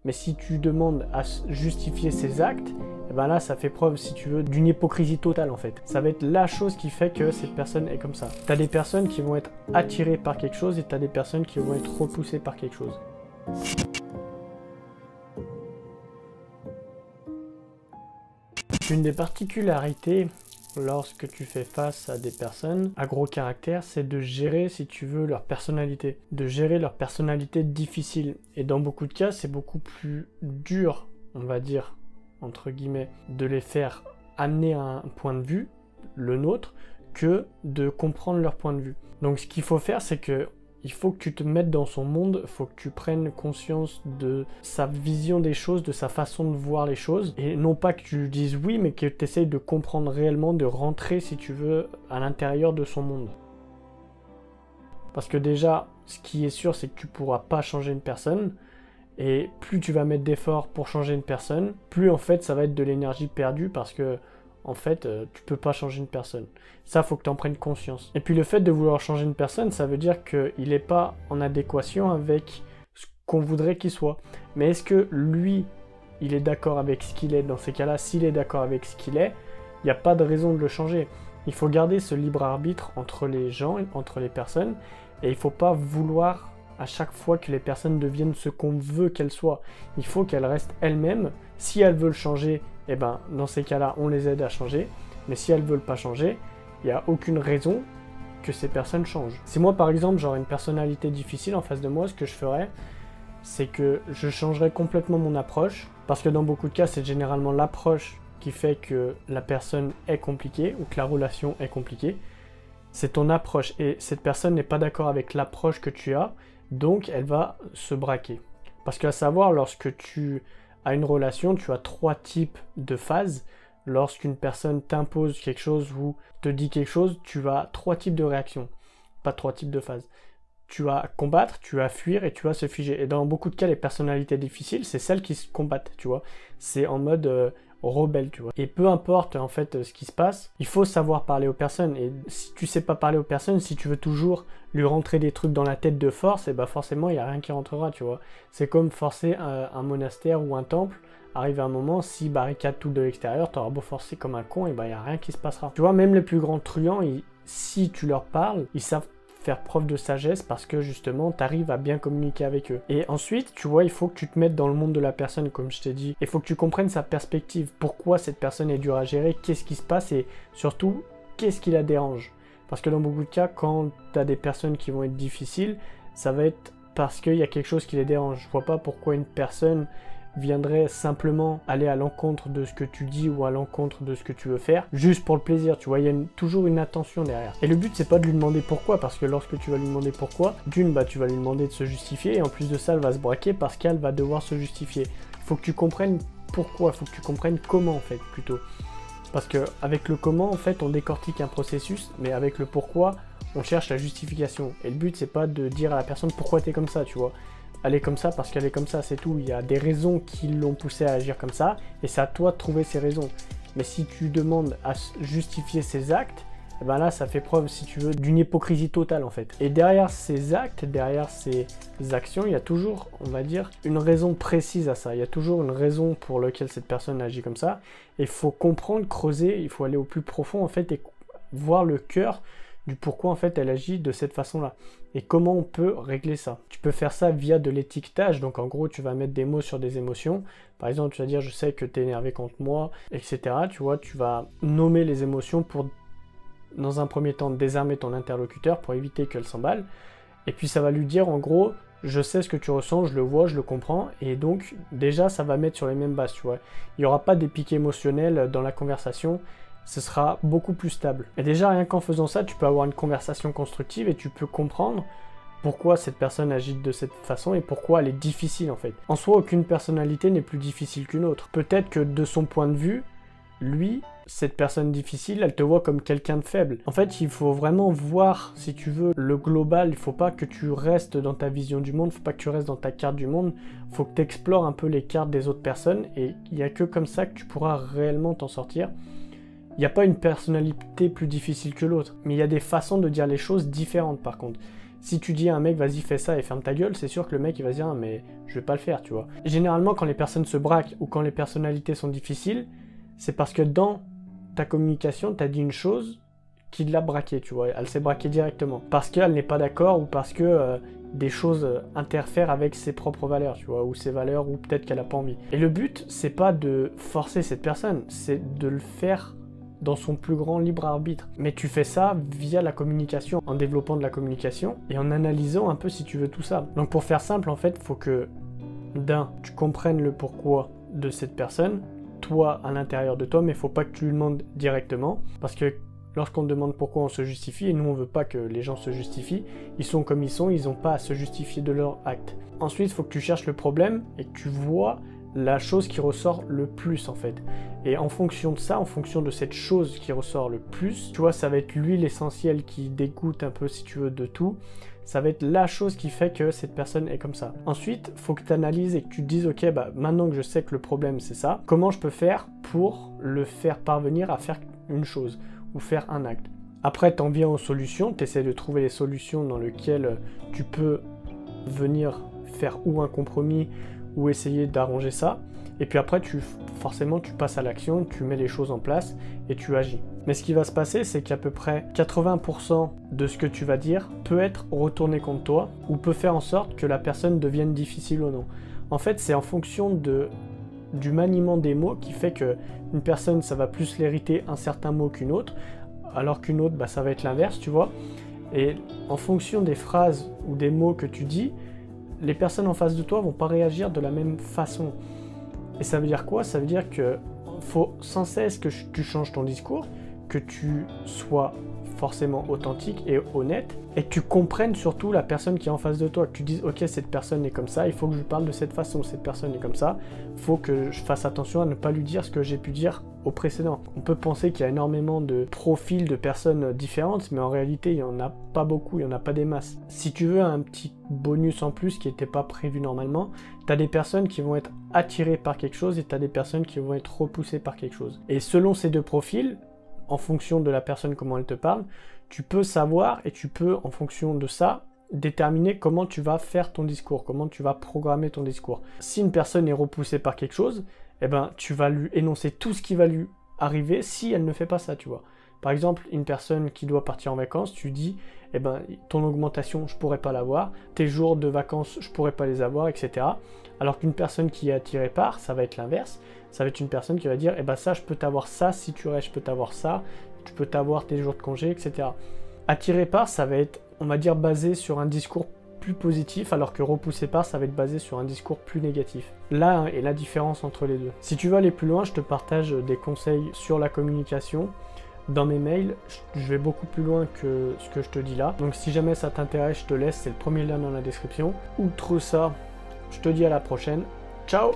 Mais si tu demandes à justifier ses actes, et ben là, ça fait preuve, si tu veux, d'une hypocrisie totale en fait. Ça va être la chose qui fait que cette personne est comme ça. Tu as des personnes qui vont être attirées par quelque chose et tu as des personnes qui vont être repoussées par quelque chose. Une des particularités lorsque tu fais face à des personnes à gros caractère, c'est de gérer, si tu veux, leur personnalité. De gérer leur personnalité difficile. Et dans beaucoup de cas, c'est beaucoup plus dur, on va dire, entre guillemets, de les faire amener à un point de vue, le nôtre, que de comprendre leur point de vue. Donc ce qu'il faut faire, c'est que il faut que tu te mettes dans son monde, il faut que tu prennes conscience de sa vision des choses, de sa façon de voir les choses, et non pas que tu dises oui, mais que tu essayes de comprendre réellement, de rentrer, si tu veux, à l'intérieur de son monde. Parce que déjà, ce qui est sûr, c'est que tu ne pourras pas changer une personne, et plus tu vas mettre d'efforts pour changer une personne, plus en fait ça va être de l'énergie perdue, parce que en fait, tu peux pas changer une personne. Ça, faut que tu en prennes conscience. Et puis le fait de vouloir changer une personne, ça veut dire qu'il n'est pas en adéquation avec ce qu'on voudrait qu'il soit. Mais est-ce que lui, il est d'accord avec ce qu'il est? Dans ces cas-là, s'il est d'accord avec ce qu'il est, il n'y a pas de raison de le changer. Il faut garder ce libre arbitre entre les gens, entre les personnes, et il ne faut pas vouloir à chaque fois que les personnes deviennent ce qu'on veut qu'elles soient. Il faut qu'elles restent elles-mêmes. Si elles veulent changer, eh ben, dans ces cas-là, on les aide à changer. Mais si elles ne veulent pas changer, il n'y a aucune raison que ces personnes changent. Si moi, par exemple, j'aurais une personnalité difficile en face de moi, ce que je ferais, c'est que je changerais complètement mon approche. Parce que dans beaucoup de cas, c'est généralement l'approche qui fait que la personne est compliquée ou que la relation est compliquée. C'est ton approche. Et cette personne n'est pas d'accord avec l'approche que tu as, donc elle va se braquer. Parce qu'à savoir, lorsque tu as une relation, tu as 3 types de phases. Lorsqu'une personne t'impose quelque chose ou te dit quelque chose, tu as 3 types de réactions, pas 3 types de phases. Tu vas combattre, tu vas fuir et tu vas se figer. Et dans beaucoup de cas, les personnalités difficiles, c'est celles qui se combattent, tu vois. C'est en mode rebelle, tu vois. Et peu importe en fait ce qui se passe, il faut savoir parler aux personnes. Et si tu sais pas parler aux personnes, si tu veux toujours lui rentrer des trucs dans la tête de force, et ben forcément il n'y a rien qui rentrera, tu vois. C'est comme forcer un monastère ou un temple. Arrive à un moment, si barricade tout de l'extérieur, t'auras beau forcer comme un con, et ben il n'y a rien qui se passera. Tu vois, même les plus grands truands, si tu leur parles, ils savent faire preuve de sagesse parce que justement tu arrives à bien communiquer avec eux. Et ensuite, tu vois, il faut que tu te mettes dans le monde de la personne, comme je t'ai dit. Il faut que tu comprennes sa perspective. Pourquoi cette personne est dure à gérer, qu'est-ce qui se passe et surtout, qu'est-ce qui la dérange. Parce que dans beaucoup de cas, quand tu as des personnes qui vont être difficiles, ça va être parce qu'il y a quelque chose qui les dérange. Je vois pas pourquoi une personne viendrait simplement aller à l'encontre de ce que tu dis ou à l'encontre de ce que tu veux faire, juste pour le plaisir, tu vois, il y a toujours une attention derrière. Et le but, c'est pas de lui demander pourquoi, parce que lorsque tu vas lui demander pourquoi, d'une, tu vas lui demander de se justifier, et en plus de ça, elle va se braquer parce qu'elle va devoir se justifier. Il faut que tu comprennes pourquoi, il faut que tu comprennes comment, en fait, plutôt. Parce que avec le comment, en fait, on décortique un processus, mais avec le pourquoi, on cherche la justification. Et le but, c'est pas de dire à la personne pourquoi t'es comme ça, tu vois. Elle est comme ça parce qu'elle est comme ça, c'est tout. Il y a des raisons qui l'ont poussé à agir comme ça, et c'est à toi de trouver ces raisons. Mais si tu demandes à justifier ses actes, et ben là, ça fait preuve, si tu veux, d'une hypocrisie totale en fait. Et derrière ces actes, derrière ces actions, il y a toujours, on va dire, une raison précise à ça. Il y a toujours une raison pour laquelle cette personne agit comme ça. Et il faut comprendre, creuser, il faut aller au plus profond en fait, et voir le cœur du pourquoi en fait elle agit de cette façon-là et comment on peut régler ça. Tu peux faire ça via de l'étiquetage, donc en gros tu vas mettre des mots sur des émotions. Par exemple, tu vas dire je sais que tu es énervé contre moi, etc. Tu vois, tu vas nommer les émotions pour, dans un premier temps, désarmer ton interlocuteur pour éviter qu'elle s'emballe. Et puis ça va lui dire en gros, je sais ce que tu ressens, je le vois, je le comprends, et donc déjà ça va mettre sur les mêmes bases, tu vois. Il n'y aura pas des pics émotionnels dans la conversation, ce sera beaucoup plus stable. Et déjà, rien qu'en faisant ça, tu peux avoir une conversation constructive et tu peux comprendre pourquoi cette personne agit de cette façon et pourquoi elle est difficile en fait. En soi, aucune personnalité n'est plus difficile qu'une autre. Peut-être que de son point de vue, lui, cette personne difficile, elle te voit comme quelqu'un de faible. En fait, il faut vraiment voir, si tu veux, le global. Il faut pas que tu restes dans ta vision du monde, il faut pas que tu restes dans ta carte du monde. Il faut que tu explores un peu les cartes des autres personnes et il n'y a que comme ça que tu pourras réellement t'en sortir. Il n'y a pas une personnalité plus difficile que l'autre, mais il y a des façons de dire les choses différentes par contre. Si tu dis à un mec, vas-y, fais ça et ferme ta gueule, c'est sûr que le mec, il va se dire, ah, mais je vais pas le faire, tu vois. Généralement, quand les personnes se braquent ou quand les personnalités sont difficiles, c'est parce que dans ta communication, tu as dit une chose qui l'a braquée, tu vois. Elle s'est braquée directement. Parce qu'elle n'est pas d'accord ou parce que des choses interfèrent avec ses propres valeurs, tu vois, ou ses valeurs, ou peut-être qu'elle a pas envie. Et le but, c'est pas de forcer cette personne, c'est de le faire dans son plus grand libre arbitre. Mais tu fais ça via la communication, en développant de la communication et en analysant un peu si tu veux tout ça. Donc pour faire simple, en fait, il faut que tu comprennes le pourquoi de cette personne, toi à l'intérieur de toi, mais il faut pas que tu lui demandes directement, parce que lorsqu'on demande pourquoi on se justifie, et nous on veut pas que les gens se justifient, ils sont comme ils sont, ils n'ont pas à se justifier de leur acte. Ensuite, il faut que tu cherches le problème et que tu vois la chose qui ressort le plus en fait. Et en fonction de ça, en fonction de cette chose qui ressort le plus, tu vois, ça va être l'huile essentielle qui dégoûte un peu, si tu veux, de tout. Ça va être la chose qui fait que cette personne est comme ça. Ensuite, il faut que tu analyses et que tu te dises, ok, bah maintenant que je sais que le problème c'est ça, comment je peux faire pour le faire parvenir à faire une chose ou faire un acte. Après, tu en viens aux solutions, tu essaies de trouver les solutions dans lesquelles tu peux venir faire ou un compromis ou essayer d'arranger ça. Et puis après, forcément, tu passes à l'action, tu mets les choses en place et tu agis. Mais ce qui va se passer, c'est qu'à peu près 80% de ce que tu vas dire peut être retourné contre toi ou peut faire en sorte que la personne devienne difficile ou non. En fait, c'est en fonction du maniement des mots qui fait qu'une personne, ça va plus l'hériter un certain mot qu'une autre, alors qu'une autre, bah, ça va être l'inverse, tu vois. Et en fonction des phrases ou des mots que tu dis, les personnes en face de toi vont pas réagir de la même façon. Et ça veut dire quoi? Ça veut dire que faut sans cesse que tu changes ton discours, que tu sois forcément authentique et honnête, et que tu comprennes surtout la personne qui est en face de toi, que tu dises ok, cette personne est comme ça, il faut que je lui parle de cette façon, cette personne est comme ça, il faut que je fasse attention à ne pas lui dire ce que j'ai pu dire au précédent. On peut penser qu'il y a énormément de profils de personnes différentes, mais en réalité il n'y en a pas beaucoup, il n'y en a pas des masses. Si tu veux un petit bonus en plus qui n'était pas prévu normalement, tu as des personnes qui vont être attirées par quelque chose et tu as des personnes qui vont être repoussées par quelque chose. Et selon ces deux profils, en fonction de la personne, comment elle te parle, tu peux savoir et tu peux, en fonction de ça, déterminer comment tu vas faire ton discours, comment tu vas programmer ton discours. Si une personne est repoussée par quelque chose, eh ben, tu vas lui énoncer tout ce qui va lui arriver si elle ne fait pas ça, tu vois. Par exemple, une personne qui doit partir en vacances, tu dis, eh ben, ton augmentation, je pourrais pas l'avoir, tes jours de vacances, je pourrais pas les avoir, etc. Alors qu'une personne qui est attirée par, ça va être l'inverse. Ça va être une personne qui va dire, eh ben ça, je peux t'avoir ça, si tu restes, je peux t'avoir ça, tu peux t'avoir tes jours de congé, etc. Attiré par, ça va être, on va dire, basé sur un discours plus positif, alors que repoussé par, ça va être basé sur un discours plus négatif. Là est la différence entre les deux. Si tu veux aller plus loin, je te partage des conseils sur la communication. Dans mes mails, je vais beaucoup plus loin que ce que je te dis là. Donc si jamais ça t'intéresse, je te laisse, c'est le premier lien dans la description. Outre ça, je te dis à la prochaine. Ciao!